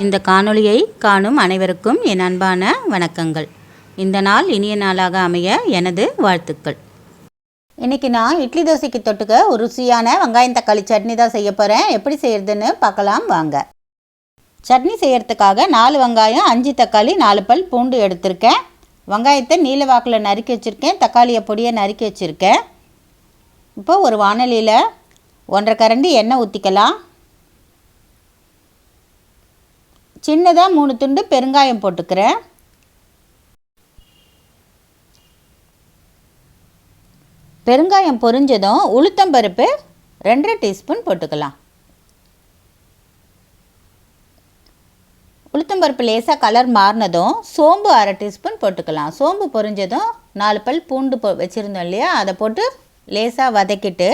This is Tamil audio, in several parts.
இந்த காணொளியை காணும் அனைவருக்கும் என் அன்பான வணக்கங்கள். இந்த நாள் இனிய நாளாக அமைய எனது வாழ்த்துக்கள். இன்றைக்கி நான் இட்லி தோசைக்கு தொட்டுக்க ஒரு ருசியான வெங்காயம் தக்காளி சட்னி தான் செய்ய போகிறேன். எப்படி செய்கிறதுன்னு பார்க்கலாம் வாங்க. சட்னி செய்கிறதுக்காக 4 வெங்காயம், 5 தக்காளி, 4 பல் பூண்டு எடுத்திருக்கேன். வெங்காயத்தை நீல வாக்கில் நறுக்கி வச்சுருக்கேன். தக்காளியை பொடியை நறுக்கி வச்சுருக்கேன். இப்போ ஒரு வாணலியில் 1.5 கரண்டி எண்ணெய் ஊற்றிக்கலாம். சின்னதாக 3 துண்டு பெருங்காயம் போட்டுக்கிறேன். பெருங்காயம் பொரிஞ்சதும் உளுத்தம்பருப்பு 2 டீஸ்பூன் போட்டுக்கலாம். உளுத்தம்பருப்பு லேசாக கலர் மாறினதும் சோம்பு 1/2 டீஸ்பூன் போட்டுக்கலாம். சோம்பு பொரிஞ்சதும் 4 பல் பூண்டு வச்சுருந்தோம் இல்லையா, அதை போட்டு லேசாக வதக்கிட்டு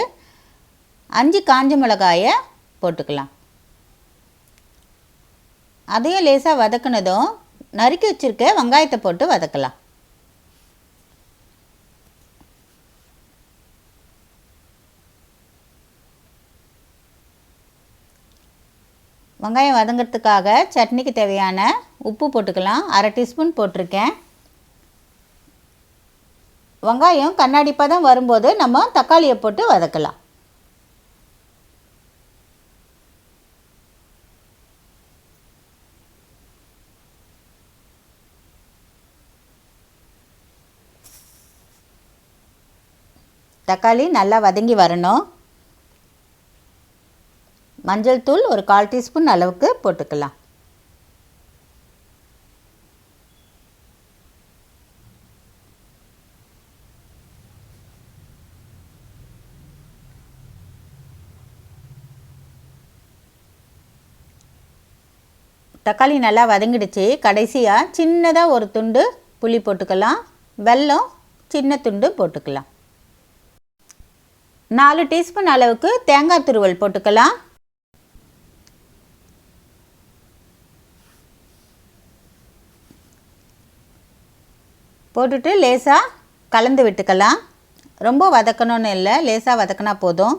5 காஞ்ச மிளகாயை போட்டுக்கலாம். அதையும் லேசாக வதக்கினதும் நறுக்கி வச்சுருக்க வெங்காயத்தை போட்டு வதக்கலாம். வெங்காயம் வதங்கிறதுக்காக சட்னிக்கு தேவையான உப்பு போட்டுக்கலாம். 1/2 டீஸ்பூன் போட்டிருக்கேன். வெங்காயம் கண்ணாடி பதம் வரும்போது நம்ம தக்காளியை போட்டு வதக்கலாம். தக்காளி நல்லா வதங்கி வரணும். மஞ்சள் தூள் ஒரு 1/4 டீஸ்பூன் அளவுக்கு போட்டுக்கலாம். தக்காளி நல்லா வதங்கிடுச்சு. கடைசியாக சின்னதாக ஒரு துண்டு புளி போட்டுக்கலாம். வெல்லம் சின்ன துண்டு போட்டுக்கலாம். 4 டீஸ்பூன் அளவுக்கு தேங்காய் துருவல் போட்டுக்கலாம். போட்டுட்டு லேசாக கலந்து விட்டுக்கலாம். ரொம்ப வதக்கணும்னு இல்லை, லேசாக வதக்கினா போதும்.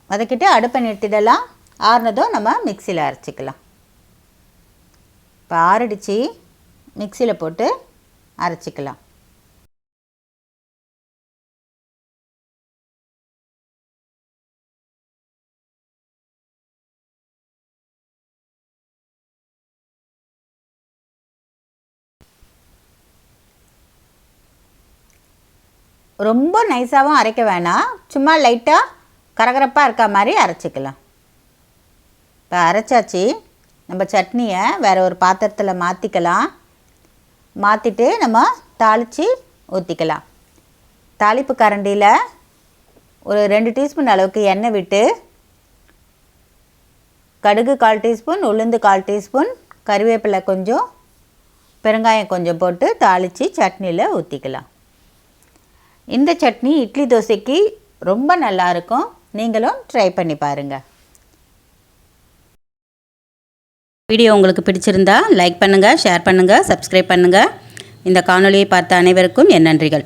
வதக்கிட்டு அடுப்பை நிறுத்திடலாம். ஆறுனதும் நம்ம மிக்சியில் அரைச்சிக்கலாம். இப்போ ஆறிடுச்சு, மிக்சியில் போட்டு அரைச்சிக்கலாம். ரொம்ப நைஸாகவும் அரைக்க வேணாம், சும்மா லைட்டாக கரகரப்பாக இருக்க மாதிரி அரைச்சிக்கலாம். இப்போ அரைச்சாச்சு. நம்ம சட்னியை வேறு ஒரு பாத்திரத்தில் மாற்றிக்கலாம். மாற்றிட்டு நம்ம தாளித்து ஊற்றிக்கலாம். தாளிப்பு கரண்டியில் ஒரு 2 டீஸ்பூன் அளவுக்கு எண்ணெய் விட்டு கடுகு 1/4 டீஸ்பூன், உளுந்து 1/4 டீஸ்பூன், கறிவேப்பிலை கொஞ்சம், பெருங்காயம் கொஞ்சம் போட்டு தாளித்து சட்னியில் ஊற்றிக்கலாம். இந்த சட்னி இட்லி தோசைக்கு ரொம்ப நல்லாயிருக்கும். நீங்களும் ட்ரை பண்ணி பாருங்கள். வீடியோ உங்களுக்கு பிடிச்சிருந்தா லைக் பண்ணுங்கள், ஷேர் பண்ணுங்கள், சப்ஸ்கிரைப் பண்ணுங்கள். இந்த காணொளியை பார்த்த அனைவருக்கும் என் நன்றிகள்.